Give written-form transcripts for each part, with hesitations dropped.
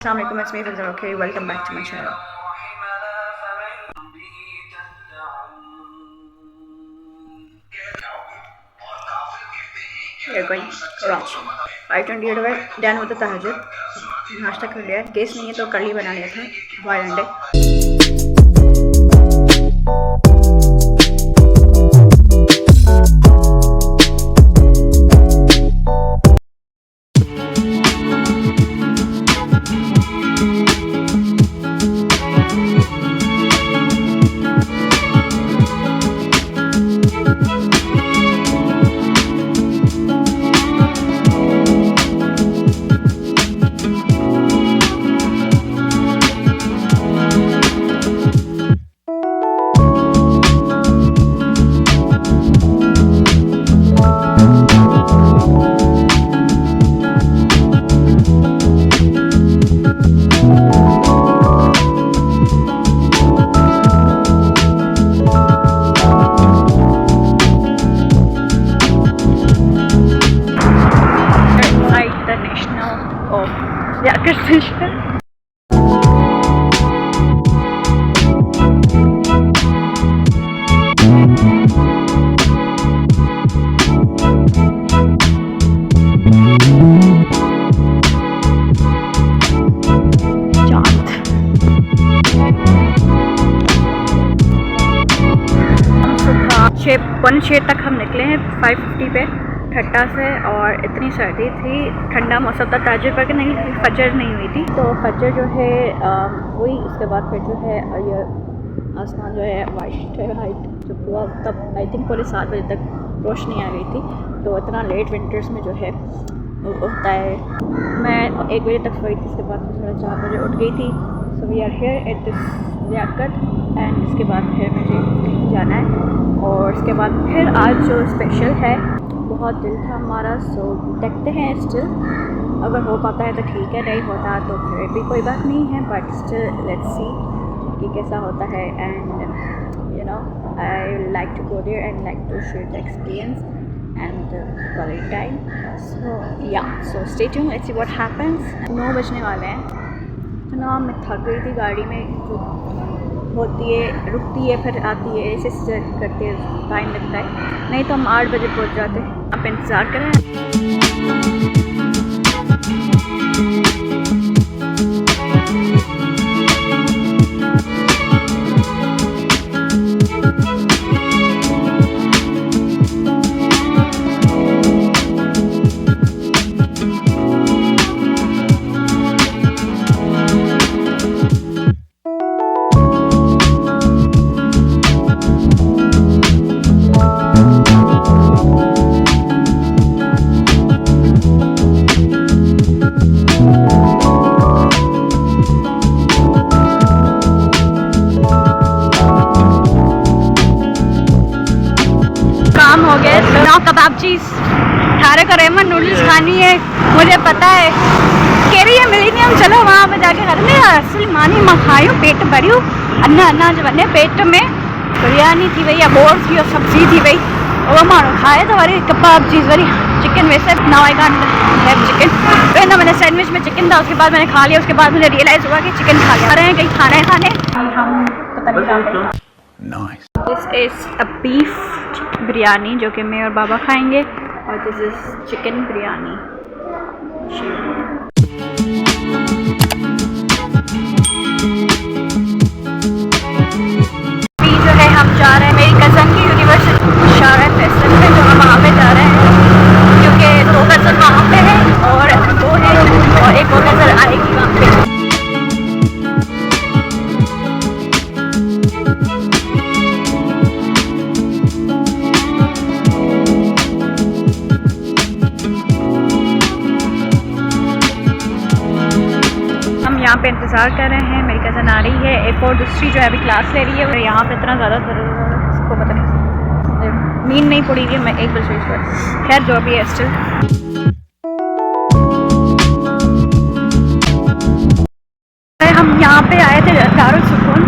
Assalamualaikum, it's me Fazal. Okay, welcome back to my channel. We are going Karachi. 5:28 हुआ, done होता तहज्जुद। नाश्ता कर लिया, गैस नहीं है तो कढ़ी बना लिया था, बॉयल अंडे। पौने 6 तक हम निकले हैं 5:50 पे ठट्टा से, और इतनी सर्दी थी, ठंडा मौसम था। ताजुब पर नहीं, फजर नहीं हुई थी, तो फजर जो है हुई। उसके बाद फिर जो है ये आसमान जो है वाइट है, हाइट जब हुआ तब आई थिंक पूरे 7 बजे तक रोशनी आ गई थी। तो इतना लेट विंटर्स में जो है होता है। मैं 1 बजे तक सोई थी, इसके बाद थोड़ा 4 बजे उठ गई थी। So we are here at this Liaquat and इसके बाद फिर मुझे जाना है। और इसके बाद फिर आज जो स्पेशल है, बहुत दिल था हमारा, सो देखते हैं स्टिल। अगर हो पाता है तो ठीक है, नहीं होता तो फिर भी कोई बात नहीं है, बट स्टिल लेट्स सी कि कैसा होता है। And you know I like to go there and like to share the experience and quality time. So yeah so stay tune, let's see what happens. 9 बजने वाले हैं ना, मैं थक गई थी। गाड़ी में जो होती है, रुकती है, फिर आती है, ऐसे करते हैं, टाइम लगता है। नहीं तो हम 8 बजे पहुंच जाते। आप इंतज़ार करें। कबाब चीज़ थारे को रेमन नूडल्स खानी है, मुझे पता है। कह रही है मिलीनियम चलो वहाँ पे जाके खा रहे हैं। असली मानी मैं खायूँ, पेट भरी अन्ना अन्ना जो बने पेट में। बिरयानी थी भैया, बोर्ड थी और सब्जी थी भाई, वो मानो खाए तो वरी कबाब चीज़ वरी चिकन। वैसे now I can't have chicken. फिर ना मैंने सैंडविच में चिकन था, उसके बाद मैंने खा लिया। उसके बाद मुझे रियलाइज़ हुआ कि चिकन खा लिया। आ रहे हैं कहीं खाना है खाने, हम पता नहीं कहाँ। This is a beef biryani जो कि मैं और बाबा खाएंगे, और दिस इज़ चिकन बिरयानी। अभी जो है हम जा रहे हैं मेरी कज़न की यूनिवर्सिटी शारा फेस्टिवल में, जो हम वहाँ पे जा रहे हैं क्योंकि 2 कज़न वहाँ पे है और 2 है और एक और कज़न आएगी वहाँ पे। यहाँ पे इंतज़ार कर रहे हैं, मेरी कज़न आ रही है, एक और दूसरी जो है अभी क्लास ले रही है। और यहाँ पे इतना ज़्यादा इसको पता नहीं, नींद नहीं पड़ी हुई है। मैं 1 बजे पर, खैर जो भी है स्टिल। हम यहाँ पे आए थे दारुल सुकून,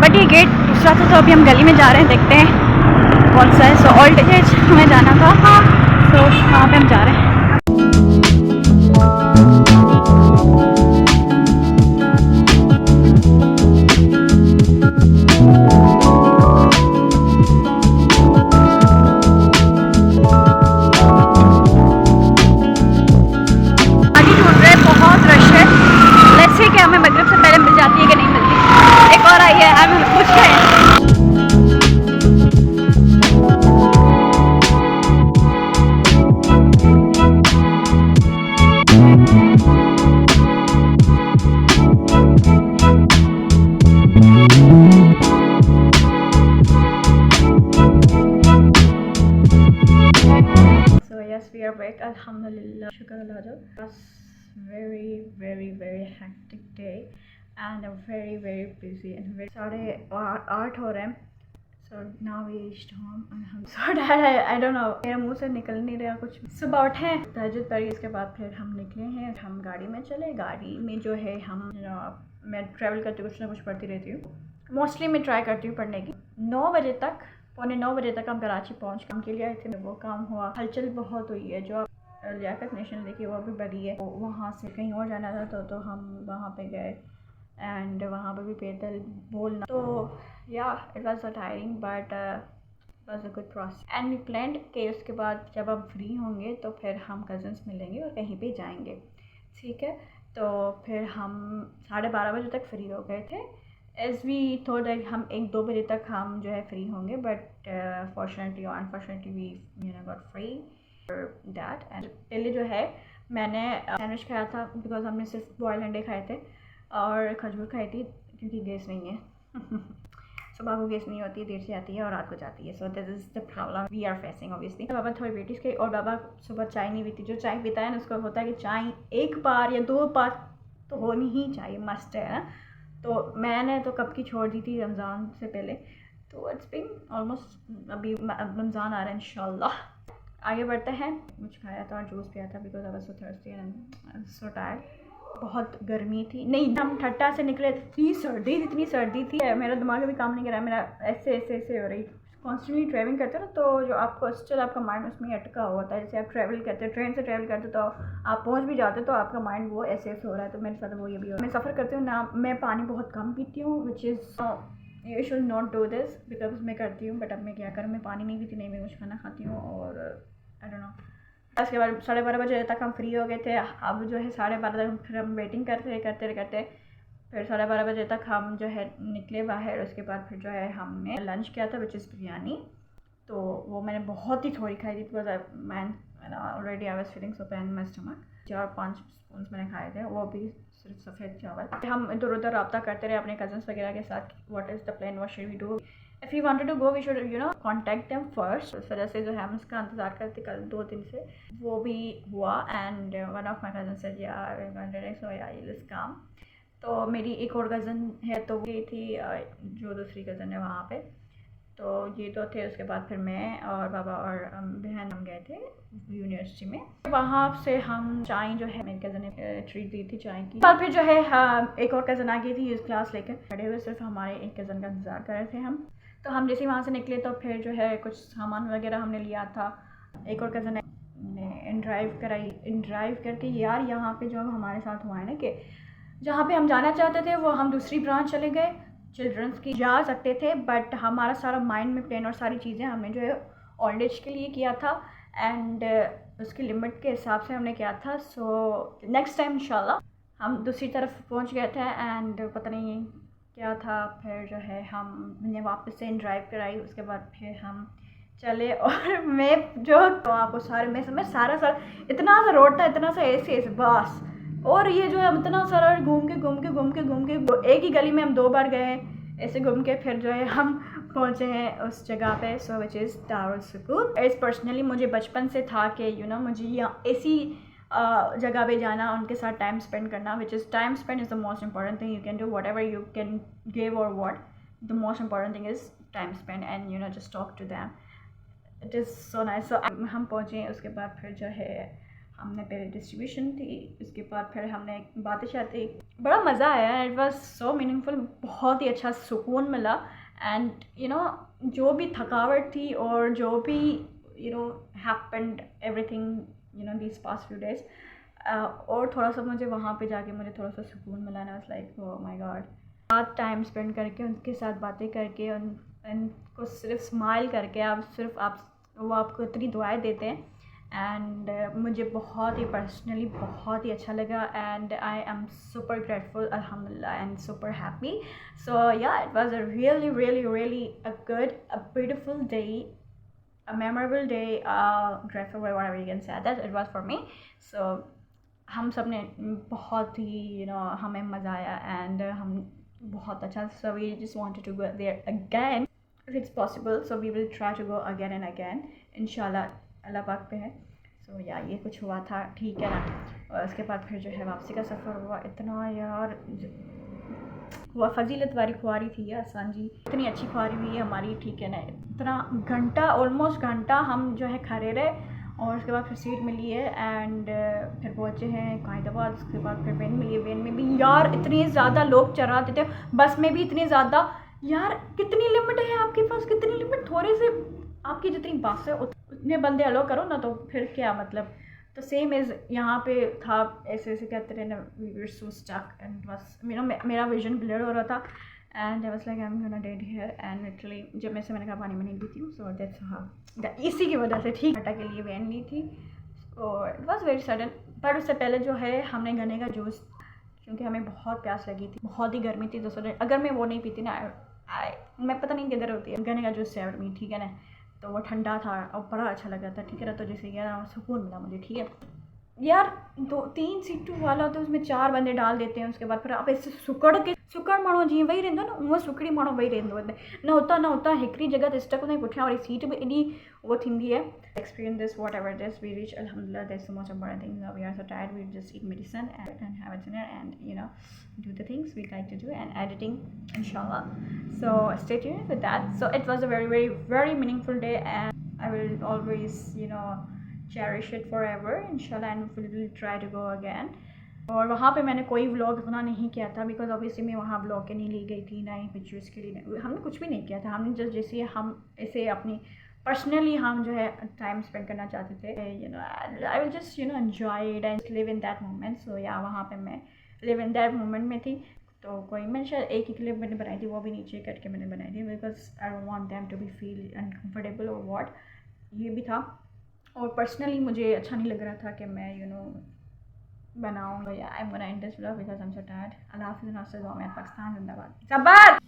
बट ये गेट दूसरा था, तो अभी हम गली में जा रहे हैं, देखते हैं कौन सा है। सो ओल्ड एज हमें जाना था, तो वहाँ पे हम जा रहे हैं। मिलती कि नहीं मिलती। एक और आई है, हम पूछ रहे हैं। So yes, we are back. Alhamdulillah. Shukr Allah. It was very hectic day and a very busy and very साढ़े 8 हो रहे हैं. So now we reached home and I'm so tired. I don't know. मेरे मुंह से निकल नहीं रहा कुछ. सुबह उठे, तहज्जुद पढ़ी, इसके बाद फिर हम निकले हैं. हम गाड़ी में चले. गाड़ी में जो है हम मैं ट्रैवल करती कुछ ना कुछ पढ़ती रहती हूँ. मोस्टली मैं ट्राई करती हूँ पढ़ने की. 9 बजे तक, पौने 9 बजे तक हम कराची पहुँच काम के लिए आए थे. वो काम हुआ. हलचल बहुत हुई है. जो लियाकत नेशनल देखी वो भी बड़ी है. वहाँ से कहीं और जाना था तो हम वहाँ पे गए एंड वहाँ पे भी पैदल बोलना. तो या it was so tiring but was a good process and we planned कि उसके बाद जब हम फ्री होंगे तो फिर हम कज़न्स मिलेंगे और कहीं पे जाएंगे. ठीक है. तो फिर हम 12:30 बजे तक फ्री हो गए थे. एज़ वी थॉट दैट हम 1-2 बजे तक हम जो है फ्री होंगे बट फॉर्चुनेटली और unfortunately we got free that. And पहले जो है मैंने सैंडविच खाया था बिकॉज हमने सिर्फ बॉयल अंडे खाए थे और खजूर खाई थी क्योंकि गैस नहीं है. सुबह को गैस नहीं होती है, देर से आती है और रात को जाती है. So this is the problem we are facing obviously. बाबा थोड़ी बेटी के और बाबा सुबह चाय नहीं पीती. जो चाय पीता है ना उसको होता है कि चाय 1 बार या 2 बार तो होनी ही चाहिए, मस्ट है. तो मैंने तो कब की छोड़ दी थी, रमज़ान से पहले. तो इट्स बीन ऑलमोस्ट, अभी रमज़ान आ रहा है इंशाल्लाह. आगे बढ़ते हैं. कुछ खाया था और जूस पिया था because I was so thirsty and so tired. बहुत गर्मी थी. नहीं, हम ठट्टा से निकले, इतनी सर्दी थी मेरा दिमाग अभी काम नहीं कर रहा है. मेरा ऐसे हो रही. कॉन्स्टेंटली ट्रैवलिंग करते हो ना तो जो आपको स्टिल आपका माइंड उसमें अटका हुआ होता है. जैसे आप ट्रैवल करते हो, ट्रेन से ट्रैवल करते हो तो आप पहुंच भी जाते हो तो आपका माइंड वो ऐसे हो रहा है. तो मेरे साथ वो ये भी हो रहा है. मैं सफ़र करती हूँ ना, मैं पानी बहुत कम पीती हूँ which is you should not do this because मैं करती हूँ. बट अब मैं क्या करूँ, मैं पानी नहीं पीती, नहीं मैं कुछ खाना खाती हूँ और आई डोंट नो. उसके बाद 12:30 बजे तक हम फ्री हो गए थे. अब जो है 12:30 तक फिर हम वेटिंग करते फिर 12:30 बजे तक हम जो है निकले बाहर. उसके बाद फिर जो है हमने लंच किया था विच इज़ बिरयानी. तो वो मैंने बहुत ही थोड़ी खाई थी because already I was feeling so pain my stomach. 4-5 spoon मैंने खाए थे, वो भी सिर्फ सफ़ेद चावल. हम इधर उधर रब्ता करते रहे अपने कज़न्स वगैरह के साथ. What is the plan, what should we do. If you wanted to go we should contact them first. उस वजह से जो है हम उसका इंतज़ार करते कल 2 दिन से. वो भी हुआ and one of my cousin said या सो या लेट्स कम. तो मेरी एक और कज़न है तो ये थी जो दूसरी कज़न है वहाँ पे. तो ये तो थे. उसके बाद फिर मैं और बाबा और बहन हम गए थे यूनिवर्सिटी में. वहाँ से हम चाय जो है मेरी कज़न ने ट्रीट दी थी चाय की. और फिर जो है एक और कज़न आ गई थी इस क्लास लेकर. खड़े हुए सिर्फ हमारे एक कज़न का इंतज़ार कर रहे थे हम. तो हम जैसे वहाँ से निकले तो फिर जो है कुछ सामान वगैरह हमने लिया था. एक और कज़न ने ड्राइव करके. यार यहाँ पे जो हमारे साथ हुआ है ना कि जहाँ पे हम जाना चाहते थे वो हम दूसरी ब्रांच चले गए. चिल्ड्रंस की जा सकते थे बट हमारा सारा माइंड में प्लान और सारी चीज़ें हमने जो है ओल्ड एज के लिए किया था एंड उसकी लिमिट के हिसाब से हमने किया था. सो नेक्स्ट टाइम इंशाल्लाह. हम दूसरी तरफ पहुंच गए थे एंड पता नहीं क्या था. फिर जो है हमने वापस से ड्राइव कराई. उसके बाद फिर हम चले और मैं जो तो आपको सारे मैं सारा इतना सा रोड था, इतना सा ऐसे बस. और ये जो है इतना सारा घूम के एक ही गली में हम 2 बार गए ऐसे घूम के. फिर जो है हम पहुँचे हैं उस जगह पे सो विच इज़ दारुल सुकून. एज पर्सनली मुझे बचपन से था कि मुझे यहाँ ऐसी जगह पे जाना, उनके साथ टाइम स्पेंड करना. Which is time spend is the most important thing. You can do whatever you can give और what. The most important thing is time spend and just talk to them. It is so nice. So हम पहुँचे. उसके बाद फिर जो है हमने पहले डिस्ट्रीब्यूशन थी. उसके बाद फिर हमने बातें शातें, बड़ा मज़ा आया. It was so meaningful. बहुत ही अच्छा सुकून मिला एंड जो भी थकावट थी और जो भी happened everything this past few days और थोड़ा सा मुझे वहाँ पे जाके मुझे थोड़ा सा सुकून मिला. ना was like oh my God. साथ टाइम स्पेंड करके उनके साथ बातें करके उनको सिर्फ स्माइल करके आप वो आपको इतनी दुआएं देते हैं एंड मुझे बहुत ही पर्सनली बहुत ही अच्छा लगा and I am super grateful अल्हम्दुलिल्लाह एंड सुपर हैप्पी. सो या it was a really really really a good a beautiful day, a memorable day, grateful for whatever you can say that it was for me. So हम सब ने बहुत ही हमें मज़ा आया and हम बहुत अच्छा. So we just wanted to go there again if it's possible, so we will try to go again and again इंशाल्लाह. अल्लाह पाक पे है. सो या ये कुछ हुआ था, ठीक है ना. और उसके बाद फिर जो है वापसी का सफ़र हुआ. इतना यार वह फजीलत वाली खुआरी थी यार आसान जी, इतनी अच्छी खुआरी हुई है हमारी, ठीक है ना. इतना घंटा ऑलमोस्ट घंटा हम जो है खड़े रहे और उसके बाद फिर सीट मिली है एंड फिर पहुँचे हैं कायदाबाद. उसके बाद फिर वैन मिली है. वैन में भी यार इतने ज़्यादा लोग चढ़ाते थे, बस में भी इतने ज़्यादा. यार कितनी लिमिट है आपके पास, कितनी लिमिट, थोड़े से आपकी जितनी बस है उतने बंदे अलो करो ना, तो फिर क्या मतलब. तो सेम इज़ यहाँ पे था. ऐसे ऐसे कहते रहे ना, we were so stuck and बस मेरा विजन ब्लर हो रहा था and I was like I am gonna dead here and literally जब मैंने कहा पानी में नहीं पीती हूँ. सो दैट्स हाँ इसी की वजह से ठीक घंटा के लिए वैन ली थी. और इट वॉज वेरी सडन. पर उससे पहले जो है हमने गन्ने का जूस, क्योंकि हमें बहुत प्यास लगी थी, बहुत ही गर्मी थी. तो अगर मैं वो नहीं पीती ना, मैं पता नहीं किधर होती है गन्ने का जूस से मी, ठीक है ना. तो वो ठंडा था और बड़ा अच्छा लगा था, ठीक है ना. तो जैसे यार सुकून मिला मुझे, ठीक है यार. 2-3 सीटों वाला तो उसमें 4 बंदे डाल देते हैं. उसके बाद फिर आप ऐसे सुकड़ माण्हू जीअं वेही रहंदो न, उहो सुकड़ी माण्हू वेही रहंदो न हुतां हिकिड़ी जॻह ते स्टक हूंदा आहियूं. पुठियां वारी सीट बि एॾी वो थींदी है. Experience this whatever this we reach अल्हम्दुलिल्लाह. There is so much important things. We are so tired, we just eat medicine and have a dinner and do the things we like to do and editing inshallah. So stay tuned with that. So it was a very very very meaningful day and I will always cherish it forever inshallah and will try to go again. और वहाँ पे मैंने कोई vlog अपना नहीं किया था because obviously मैं वहाँ व्लॉग के नहीं ली गई थी, ना ही पिक्चर्स के लिए. हमने कुछ भी नहीं किया था. हमने जस्ट जैसे हम ऐसे अपनी पर्सनली हम जो है टाइम स्पेंड करना चाहते थे. I will just enjoy it and live in that moment. So yeah वहाँ पे मैं लिव इन दैट मोमेंट में थी. तो कोई मैंने शायद एक ही क्लिप मैंने बनाई थी, वो भी नीचे कट के मैंने बनाई थी because I don't want them to be feel uncomfortable और व्हाट. ये भी था. और पर्सनली मुझे अच्छा नहीं लग रहा था कि मैं बनाऊँ. I am gonna end this vlog because I am so tired. अल्लाह हाफिज़. पाकिस्तान जिंदाबाद.